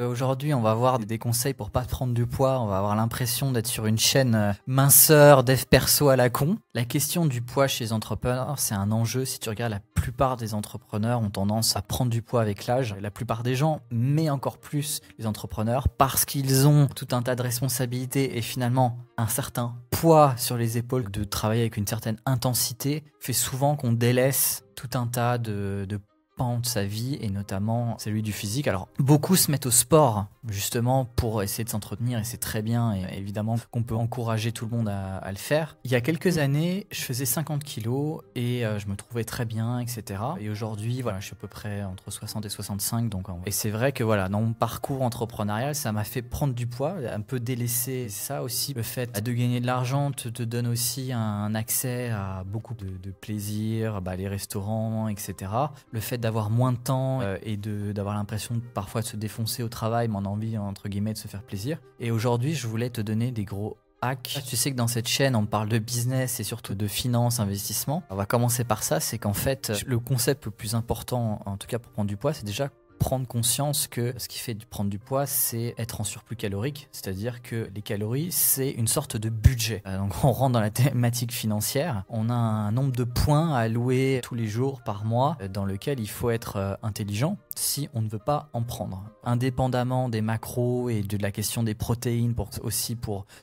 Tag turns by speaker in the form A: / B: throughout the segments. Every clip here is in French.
A: Aujourd'hui, on va voir des conseils pour pas prendre du poids. On va avoir l'impression d'être sur une chaîne minceur, dev perso à la con. La question du poids chez les entrepreneurs, c'est un enjeu. Si tu regardes, la plupart des entrepreneurs ont tendance à prendre du poids avec l'âge. La plupart des gens, mais encore plus les entrepreneurs, parce qu'ils ont tout un tas de responsabilités et finalement un certain poids sur les épaules de travailler avec une certaine intensité, fait souvent qu'on délaisse tout un tas de pans de sa vie et notamment celui du physique. Alors beaucoup se mettent au sport justement pour essayer de s'entretenir et c'est très bien et évidemment qu'on peut encourager tout le monde à le faire. Il y a quelques années, je faisais 50 kilos et je me trouvais très bien, etc. Et aujourd'hui, voilà, je suis à peu près entre 60 et 65. Et c'est vrai que voilà, dans mon parcours entrepreneurial, ça m'a fait prendre du poids, un peu délaisser ça aussi. Le fait de gagner de l'argent te donne aussi un accès à beaucoup de plaisir, les restaurants, etc. Le fait d'avoir moins de temps et d'avoir l'impression parfois de se défoncer au travail, mais on a envie entre guillemets de se faire plaisir. Et aujourd'hui, je voulais te donner des gros hacks. Tu sais que dans cette chaîne, on parle de business et surtout de finance, investissement. On va commencer par ça, c'est qu'en fait, le concept le plus important, en tout cas pour prendre du poids, c'est déjà prendre conscience que ce qui fait prendre du poids, c'est être en surplus calorique, c'est-à-dire que les calories, c'est une sorte de budget. Donc on rentre dans la thématique financière, on a un nombre de points à allouer tous les jours par mois dans lequel il faut être intelligent si on ne veut pas en prendre. Indépendamment des macros et de la question des protéines, pour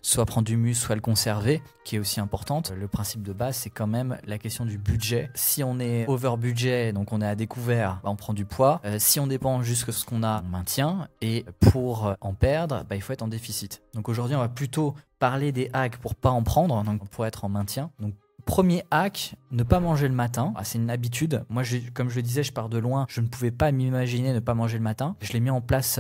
A: soit prendre du muscle, soit le conserver, qui est aussi importante, le principe de base, c'est quand même la question du budget. Si on est over budget, donc on est à découvert, on prend du poids. Si on dépend jusque ce qu'on a, on maintient. Et pour en perdre, il faut être en déficit. Donc aujourd'hui, on va plutôt parler des hacks pour pas en prendre, donc pour être en maintien. Donc premier hack, ne pas manger le matin. C'est une habitude. Moi, comme je le disais, je pars de loin. Je ne pouvais pas m'imaginer ne pas manger le matin. Je l'ai mis en place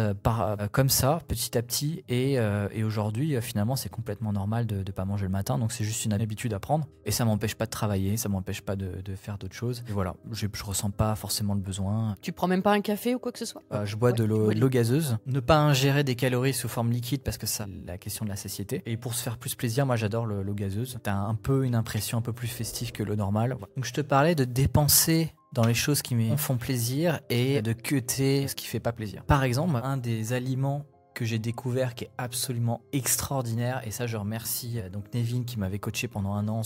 A: comme ça, petit à petit. Et aujourd'hui, finalement, c'est complètement normal de ne pas manger le matin. Donc, c'est juste une habitude à prendre. Et ça ne m'empêche pas de travailler. Ça ne m'empêche pas de faire d'autres choses. Et voilà, je ne ressens pas forcément le besoin.
B: Tu prends même pas un café ou quoi que ce soit?
A: Je bois de l'eau gazeuse. Ne pas ingérer des calories sous forme liquide parce que ça, la question de la satiété. Et pour se faire plus plaisir, moi, j'adore l'eau gazeuse. T'as un peu une impression un peu plus festif que l'eau normale. Donc je te parlais de dépenser dans les choses qui me font plaisir et de cutter ce qui fait pas plaisir. Par exemple, un des aliments que j'ai découvert qui est absolument extraordinaire, et ça je remercie donc Nevin qui m'avait coaché pendant 1 an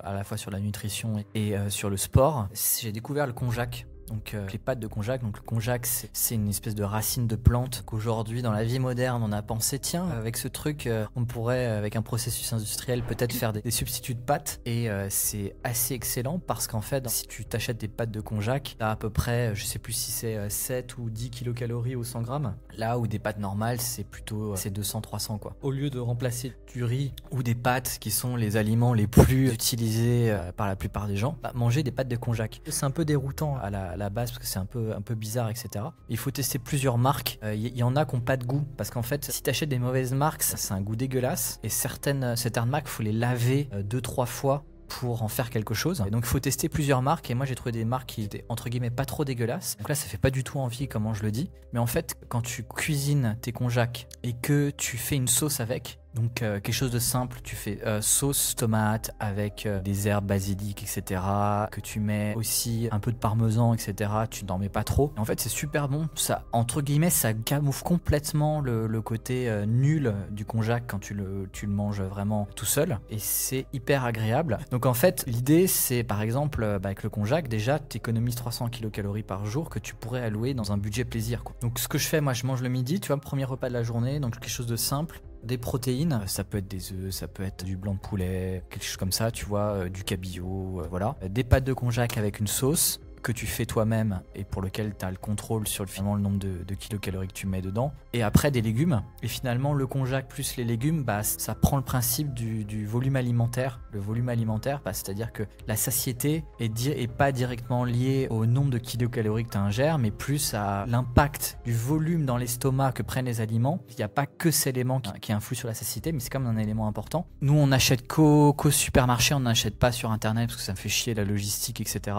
A: à la fois sur la nutrition et sur le sport. J'ai découvert le konjac. Donc les pâtes de konjac. Donc le konjac, c'est une espèce de racine de plante qu'aujourd'hui dans la vie moderne on a pensé tiens avec ce truc on pourrait avec un processus industriel peut-être faire des substituts de pâtes et c'est assez excellent parce qu'en fait si tu t'achètes des pâtes de konjac t'as à peu près je sais plus si c'est 7 ou 10 kilocalories au 100 grammes là où des pâtes normales c'est plutôt 200-300 quoi. Au lieu de remplacer du riz ou des pâtes qui sont les aliments les plus utilisés par la plupart des gens, manger des pâtes de konjac. C'est un peu déroutant à la base parce que c'est un peu bizarre etc. Il faut tester plusieurs marques, y en a qui n'ont pas de goût parce qu'en fait si tu achètes des mauvaises marques ça a un goût dégueulasse et certaines marques il faut les laver 2-3 fois pour en faire quelque chose. Et donc il faut tester plusieurs marques et moi j'ai trouvé des marques qui étaient entre guillemets pas trop dégueulasses. Donc là ça fait pas du tout envie comment je le dis. Mais en fait quand tu cuisines tes konjac et que tu fais une sauce avec, donc quelque chose de simple, tu fais sauce tomate avec des herbes basilic etc. que tu mets aussi un peu de parmesan etc. Tu n'en mets pas trop. Et en fait c'est super bon. Ça entre guillemets ça camoufle complètement le côté nul du konjac quand tu le manges vraiment tout seul et c'est hyper agréable. Donc en fait l'idée c'est par exemple avec le konjac déjà tu économises 300 kilocalories par jour que tu pourrais allouer dans un budget plaisir quoi. Donc ce que je fais moi je mange le midi, tu vois, premier repas de la journée, donc quelque chose de simple. Des protéines, ça peut être des œufs, ça peut être du blanc de poulet, quelque chose comme ça, tu vois, du cabillaud, voilà. Des pâtes de konjac avec une sauce que tu fais toi-même et pour lequel tu as le contrôle sur finalement le nombre de kilocalories que tu mets dedans. Et après des légumes. Et finalement le konjac plus les légumes, ça prend le principe du volume alimentaire. Le volume alimentaire, c'est-à-dire que la satiété est pas directement liée au nombre de kilocalories que tu ingères, mais plus à l'impact du volume dans l'estomac que prennent les aliments. Il n'y a pas que cet élément qui influe sur la satiété, mais c'est quand même un élément important. Nous on achète qu'au supermarché, on n'achète pas sur internet parce que ça me fait chier la logistique, etc.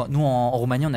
A: Nous en en Roumanie, on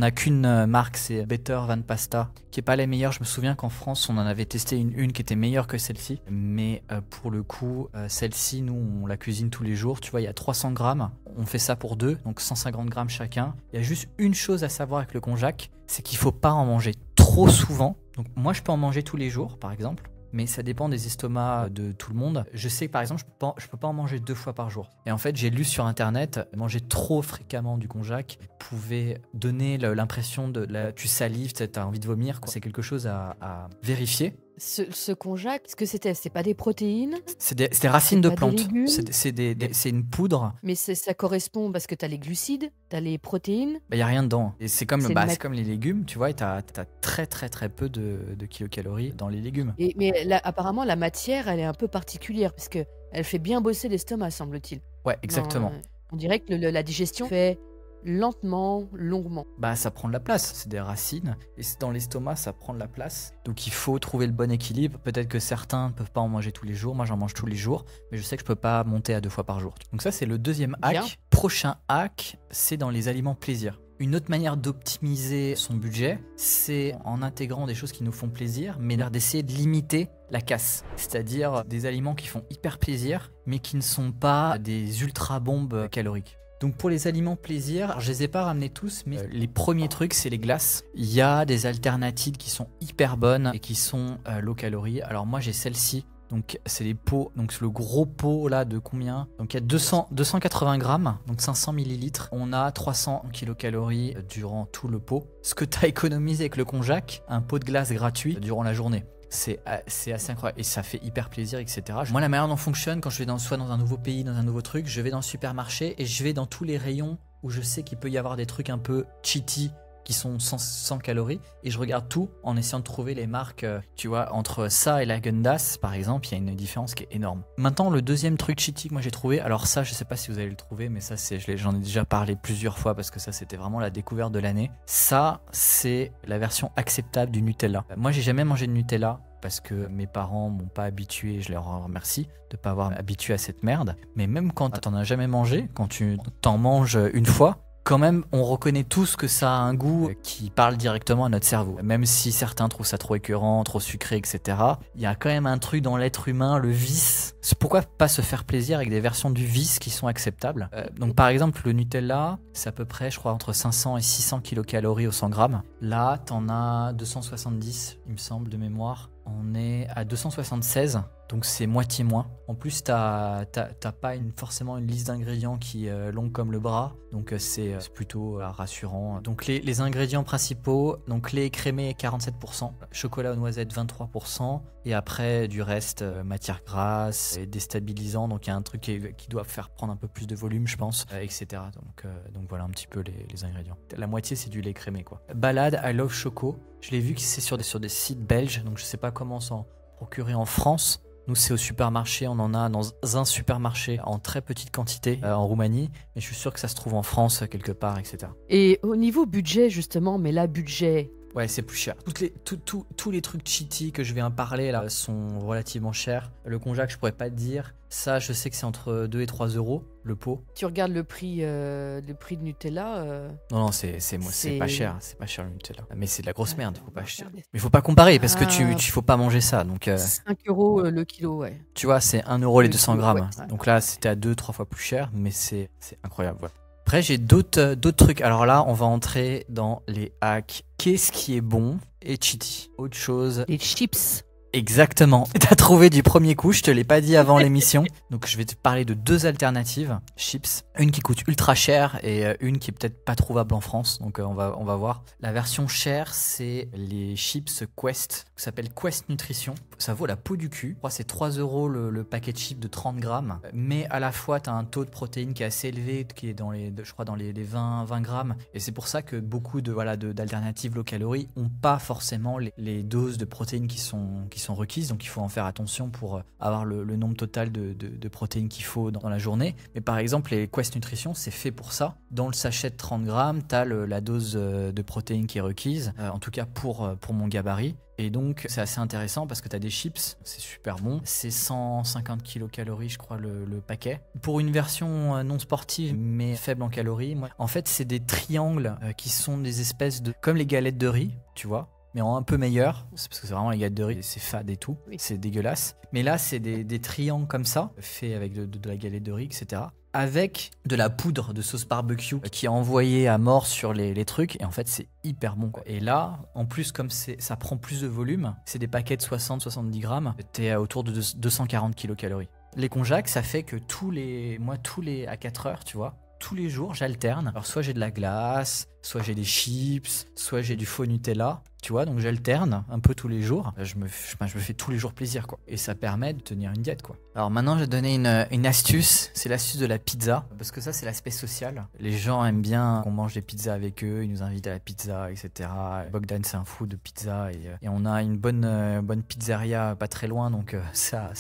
A: a qu'une marque, c'est Better Van Pasta, qui est pas la meilleure. Je me souviens qu'en France, on en avait testé une qui était meilleure que celle-ci. Mais pour le coup, celle-ci, nous, on la cuisine tous les jours. Tu vois, il y a 300 grammes. On fait ça pour deux, donc 150 grammes chacun. Il y a juste une chose à savoir avec le konjac, c'est qu'il faut pas en manger trop souvent. Donc moi, je peux en manger tous les jours, par exemple. Mais ça dépend des estomacs de tout le monde. Je sais que par exemple, je peux pas en manger 2 fois par jour. Et en fait, j'ai lu sur internet, manger trop fréquemment du konjac pouvait donner l'impression tu salives, tu as envie de vomir. C'est quelque chose à vérifier.
B: Ce konjac, ce que c'était pas des protéines,
A: C'est des racines de
B: pas des
A: plantes.
B: légumes.
A: C'est une poudre.
B: mais ça correspond parce que tu as les glucides, tu as les protéines.
A: Il n'y a rien dedans. Et c'est comme,
B: C'est
A: comme les légumes, tu vois, tu as très très très peu de kilocalories dans les légumes.
B: Mais là, apparemment, la matière, elle est un peu particulière parce que elle fait bien bosser l'estomac, semble-t-il.
A: Ouais, exactement.
B: On dirait que la digestion fait lentement, longuement.
A: Ça prend de la place, c'est des racines, et dans l'estomac, ça prend de la place. Donc il faut trouver le bon équilibre. Peut-être que certains ne peuvent pas en manger tous les jours, moi j'en mange tous les jours, mais je sais que je peux pas monter à 2 fois par jour. Donc ça, c'est le deuxième hack.
B: Bien.
A: Prochain hack, c'est dans les aliments plaisir. Une autre manière d'optimiser son budget, c'est en intégrant des choses qui nous font plaisir, mais d'essayer de limiter la casse. C'est-à-dire des aliments qui font hyper plaisir, mais qui ne sont pas des ultra-bombes caloriques. Donc pour les aliments plaisir, alors je les ai pas ramenés tous, mais les premiers trucs, c'est les glaces. Il y a des alternatives qui sont hyper bonnes et qui sont low calories. Alors moi j'ai celle-ci. Donc c'est les pots, donc le gros pot là de combien? Donc il y a 280 grammes, donc 500 millilitres. On a 300 kilocalories durant tout le pot. Ce que tu as économisé avec le konjac, un pot de glace gratuit durant la journée. C'est assez incroyable et ça fait hyper plaisir, etc. Moi, la manière dont fonctionne, quand je vais soit dans un nouveau pays, dans un nouveau truc, je vais dans le supermarché et je vais dans tous les rayons où je sais qu'il peut y avoir des trucs un peu cheaty qui sont sans calories, et je regarde tout en essayant de trouver les marques. Tu vois, entre ça et la Gundas, par exemple, il y a une différence qui est énorme. Maintenant, le deuxième truc cheaty que moi j'ai trouvé, alors ça, je sais pas si vous allez le trouver, mais ça, j'en ai déjà parlé plusieurs fois parce que ça, c'était vraiment la découverte de l'année. Ça, c'est la version acceptable du Nutella. Moi, j'ai jamais mangé de Nutella parce que mes parents m'ont pas habitué, je leur remercie de pas avoir habitué à cette merde. Mais même quand t'en as jamais mangé, quand tu t'en manges une fois, quand même, on reconnaît tous que ça a un goût qui parle directement à notre cerveau. Même si certains trouvent ça trop écœurant, trop sucré, etc. Il y a quand même un truc dans l'être humain, le vice. Pourquoi pas se faire plaisir avec des versions du vice qui sont acceptables? Donc par exemple, le Nutella, c'est à peu près, je crois, entre 500 et 600 kilocalories au 100 grammes. Là, t'en as 270, il me semble, de mémoire. On est à 276, donc c'est moitié moins. En plus, t'as pas forcément une liste d'ingrédients qui est longue comme le bras, donc c'est plutôt rassurant. Donc les ingrédients principaux, donc lait écrémé 47%, chocolat aux noisettes 23%, et après du reste, matière grasse, et déstabilisant, donc il y a un truc qui doit faire prendre un peu plus de volume, je pense, etc. Donc voilà un petit peu les ingrédients. La moitié, c'est du lait écrémé, quoi. Balade, I love choco. Je l'ai vu que c'est sur des sites belges, donc je sais pas comment s'en procurer en France. Nous, c'est au supermarché, on en a dans un supermarché en très petite quantité en Roumanie, mais je suis sûr que ça se trouve en France quelque part, etc.
B: Et au niveau budget, justement, mais là, budget...
A: Ouais, c'est plus cher. Tous les trucs cheaty que je viens parler là sont relativement chers. Le konjac, je pourrais pas te dire. Ça, je sais que c'est entre 2 et 3 euros le pot.
B: Tu regardes le prix de Nutella.
A: Non, c'est pas cher. C'est pas cher le Nutella. Mais c'est de la grosse merde. Faut pas acheter. Mais faut pas comparer parce que tu faut pas manger ça. Donc
B: 5 euros le kilo, ouais.
A: Tu vois, c'est 1 euro les 200 grammes.
B: Ouais.
A: Donc là, c'était à 2-3 fois plus cher, mais c'est incroyable. Voilà. Après, j'ai d'autres trucs. Alors là, on va entrer dans les hacks. Qu'est-ce qui est bon et cheaty? Autre chose.
B: Les chips.
A: Exactement. T'as trouvé du premier coup, je te l'ai pas dit avant l'émission. Donc je vais te parler de 2 alternatives. Chips. Une qui coûte ultra cher et une qui est peut-être pas trouvable en France. Donc on va voir. La version chère, c'est les chips Quest. Ça s'appelle Quest Nutrition. Ça vaut la peau du cul. Je crois que c'est 3 euros le paquet de chips de 30 grammes. Mais à la fois, t'as un taux de protéines qui est assez élevé, qui est dans les 20 grammes. Et c'est pour ça que beaucoup d'alternatives low calories ont pas forcément les doses de protéines qui sont qui sont requises, donc il faut en faire attention pour avoir le nombre total de protéines qu'il faut dans la journée. Mais par exemple, les Quest Nutrition, c'est fait pour ça. Dans le sachet de 30 grammes, tu as la dose de protéines qui est requise, en tout cas pour mon gabarit. Et donc, c'est assez intéressant parce que tu as des chips, c'est super bon. C'est 150 kilocalories, je crois, le paquet. Pour une version non sportive, mais faible en calories, en fait, c'est des triangles qui sont des espèces de... comme les galettes de riz, tu vois, mais en un peu meilleur. C'est parce que c'est vraiment les galettes de riz, c'est fade et tout. Oui. C'est dégueulasse. Mais là, c'est des triangles comme ça, faits avec de la galette de riz, etc. Avec de la poudre de sauce barbecue qui est envoyée à mort sur les trucs. Et en fait, c'est hyper bon, quoi. Et là, en plus, comme ça prend plus de volume, c'est des paquets de 60-70 grammes, t'es autour de 240 kilocalories. Les konjac, ça fait que à 4 heures, tu vois, tous les jours, j'alterne. Alors, soit j'ai de la glace, soit j'ai des chips, soit j'ai du faux Nutella. Tu vois, donc j'alterne un peu tous les jours. Je me fais tous les jours plaisir, quoi. Et ça permet de tenir une diète, quoi. Alors maintenant, je vais te donner une astuce. C'est l'astuce de la pizza. Parce que ça, c'est l'aspect social. Les gens aiment bien qu'on mange des pizzas avec eux. Ils nous invitent à la pizza, etc. Bogdan, c'est un fou de pizza. Et on a une bonne pizzeria pas très loin. Donc ça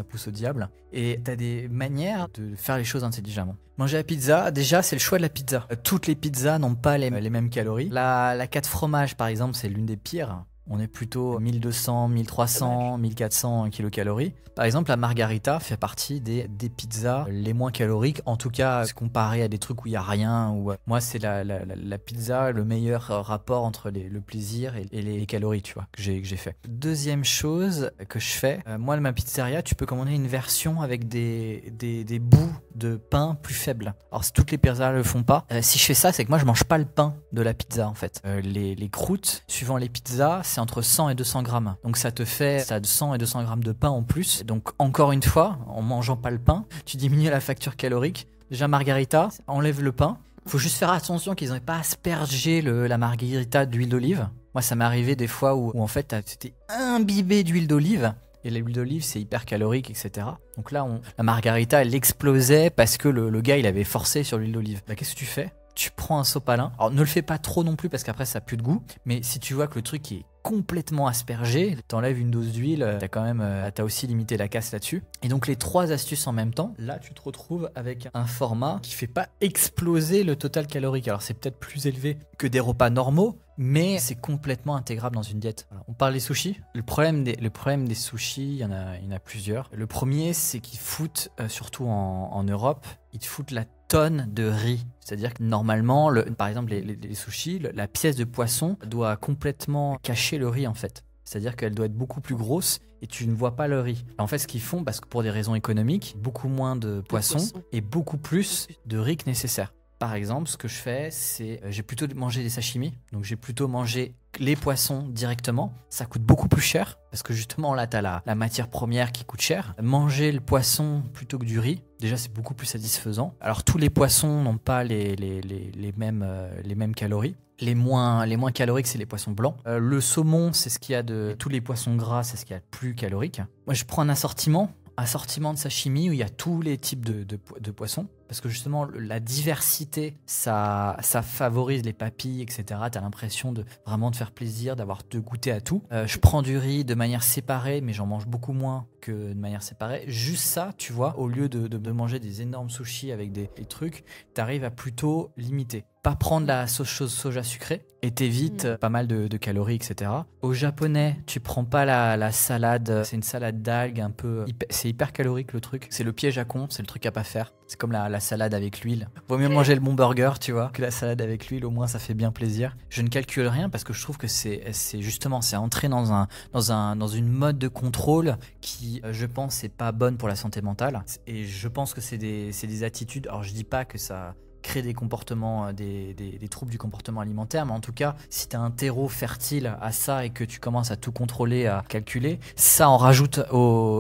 A: pousse au diable. Et t'as des manières de faire les choses intelligemment. Manger la pizza, déjà, c'est le choix de la pizza. Toutes les pizzas n'ont pas les mêmes calories. La 4 fromages, par exemple, c'est l'une des pires. On est plutôt 1200, 1300, 1400 kilocalories. Par exemple, la margarita fait partie des pizzas les moins caloriques. En tout cas, comparé à des trucs où il n'y a rien. Moi, c'est la pizza, le meilleur rapport entre le plaisir et les calories, tu vois, que j'ai fait. Deuxième chose que je fais, moi, de ma pizzeria, tu peux commander une version avec des bouts de pain plus faibles. Alors, si toutes les pizzas le font pas, si je fais ça, c'est que moi, je mange pas le pain de la pizza, en fait. Les croûtes, suivant les pizzas, c'est entre 100 et 200 grammes. Donc ça te fait 100 et 200 grammes de pain en plus. Donc encore une fois, en mangeant pas le pain, tu diminues la facture calorique. Déjà margarita, enlève le pain. Faut juste faire attention qu'ils n'aient pas aspergé la margarita d'huile d'olive. Moi ça m'est arrivé des fois où en fait c'était imbibé d'huile d'olive. Et l'huile d'olive c'est hyper calorique, etc. Donc là la margarita elle explosait parce que le gars il avait forcé sur l'huile d'olive. Bah, qu'est-ce que tu fais ? Tu prends un sopalin. Alors ne le fais pas trop non plus parce qu'après ça a plus de goût. Mais si tu vois que le truc est complètement aspergé, t'enlèves une dose d'huile, t'as aussi limité la casse là-dessus. Et donc les 3 astuces en même temps, là tu te retrouves avec un format qui fait pas exploser le total calorique. Alors c'est peut-être plus élevé que des repas normaux, mais c'est complètement intégrable dans une diète. Voilà. On parle des sushis. Le problème des sushis, il y en a plusieurs. Le premier, c'est qu'ils foutent, surtout en Europe, ils te foutent la tonne de riz. C'est-à-dire que normalement, par exemple les sushis, la pièce de poisson doit complètement cacher le riz en fait. C'est-à-dire qu'elle doit être beaucoup plus grosse et tu ne vois pas le riz. En fait, ce qu'ils font, parce que pour des raisons économiques, beaucoup moins de poissons et beaucoup plus de riz que nécessaire. Par exemple, ce que je fais, c'est j'ai plutôt mangé des sashimi. Donc j'ai plutôt mangé les poissons directement. Ça coûte beaucoup plus cher parce que justement là, tu as la matière première qui coûte cher. Manger le poisson plutôt que du riz, déjà c'est beaucoup plus satisfaisant. Alors tous les poissons n'ont pas les mêmes calories. Les moins caloriques, c'est les poissons blancs. Le saumon, c'est ce qu'il y a de... Tous les poissons gras, c'est ce qu'il y a de plus calorique. Moi, je prends un assortiment de sashimi où il y a tous les types de poissons. Parce que justement, la diversité, ça favorise les papilles, etc. Tu as l'impression de vraiment te faire plaisir, de goûter à tout. Je prends du riz de manière séparée, mais j'en mange beaucoup moins que de manière séparée. Juste ça, tu vois, au lieu de manger des énormes sushis avec des trucs, tu arrives à plutôt limiter. Pas prendre la soja sucrée et t'évites pas mal de calories, etc. Au japonais, tu prends pas la salade, c'est une salade d'algues un peu... C'est hyper calorique le truc, c'est le piège à con, c'est le truc à pas faire. C'est comme la salade avec l'huile. Vaut mieux manger le bon burger, tu vois, que la salade avec l'huile, au moins ça fait bien plaisir. Je ne calcule rien parce que je trouve que c'est entrer dans une mode de contrôle qui, je pense, est pas bonne pour la santé mentale. Et je pense que c'est des attitudes, alors je dis pas que ça crée des comportements, des troubles du comportement alimentaire, mais en tout cas, si tu as un terreau fertile à ça et que tu commences à tout contrôler, à calculer, ça en rajoute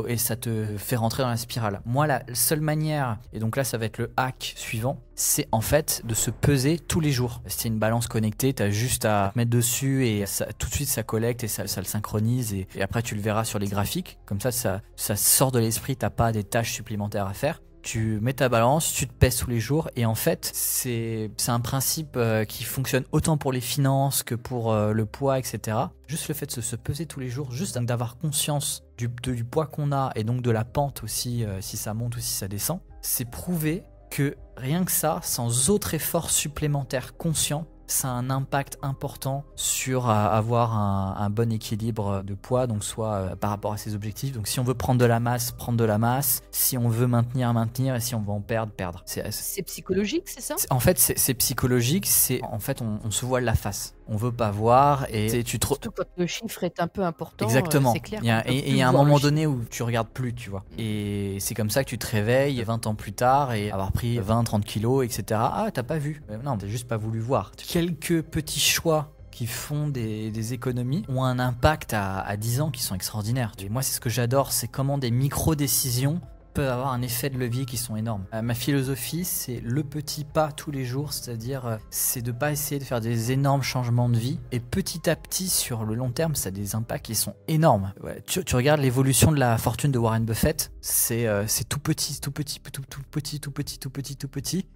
A: et ça te fait rentrer dans la spirale. Moi, la seule manière, et donc là, ça va être le hack suivant, c'est en fait de se peser tous les jours. Si c'est une balance connectée, tu as juste à mettre dessus et tout de suite ça collecte et ça le synchronise et après tu le verras sur les graphiques. Comme ça sort de l'esprit, tu n'as pas des tâches supplémentaires à faire. tu mets ta balance, tu te pèses tous les jours et en fait c'est un principe qui fonctionne autant pour les finances que pour le poids, etc. Juste le fait de se peser tous les jours, juste d'avoir conscience du poids qu'on a et donc de la pente aussi, si ça monte ou si ça descend, c'est prouvé que rien que ça, sans autre effort supplémentaire conscient, ça a un impact important sur avoir un bon équilibre de poids, donc soit par rapport à ses objectifs. Donc si on veut prendre de la masse, prendre de la masse. Si on veut maintenir, et si on veut en perdre, perdre.
B: C'est psychologique, c'est ça?
A: En fait, c'est psychologique. En fait, on se voile la face. On veut pas voir et
B: Surtout quand le chiffre est un peu important.
A: Exactement.
B: C'est clair.
A: Il y a un moment donné où tu regardes plus, tu vois. Et c'est comme ça que tu te réveilles 20 ans plus tard et avoir pris 20-30 kilos, etc. Ah, t'as pas vu. Non, t'as juste pas voulu voir. Quelques petits choix qui font des économies ont un impact à 10 ans qui sont extraordinaires. Et moi, c'est ce que j'adore, c'est comment des micro-décisions peuvent avoir un effet de levier qui sont énormes. Ma philosophie, c'est le petit pas tous les jours, c'est-à-dire c'est de pas essayer de faire des énormes changements de vie et petit à petit sur le long terme, ça a des impacts qui sont énormes. Ouais, tu regardes l'évolution de la fortune de Warren Buffett, c'est tout petit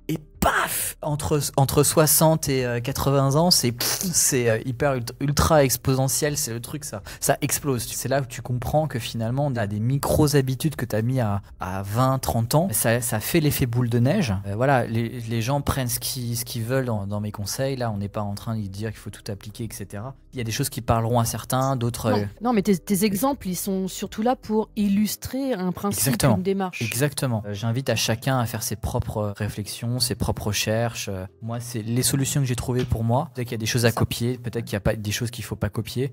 A: et paf, entre 60 et 80 ans, c'est hyper ultra exponentiel, c'est le truc, ça explose. C'est là où tu comprends que finalement on a des micro habitudes que tu as mis à 20-30 ans, ça fait l'effet boule de neige. Voilà, les gens prennent ce qu'ils veulent dans mes conseils. Là, on n'est pas en train de dire qu'il faut tout appliquer, etc. Il y a des choses qui parleront à certains, d'autres...
B: Non, mais tes exemples, ils sont surtout là pour illustrer un principe,
A: Exactement.
B: une démarche.
A: Exactement. J'invite à chacun à faire ses propres réflexions, ses propres recherches. Moi, c'est les solutions que j'ai trouvées pour moi. Peut-être qu'il y a des choses à copier, peut-être qu'il y a pas des choses qu'il faut pas copier.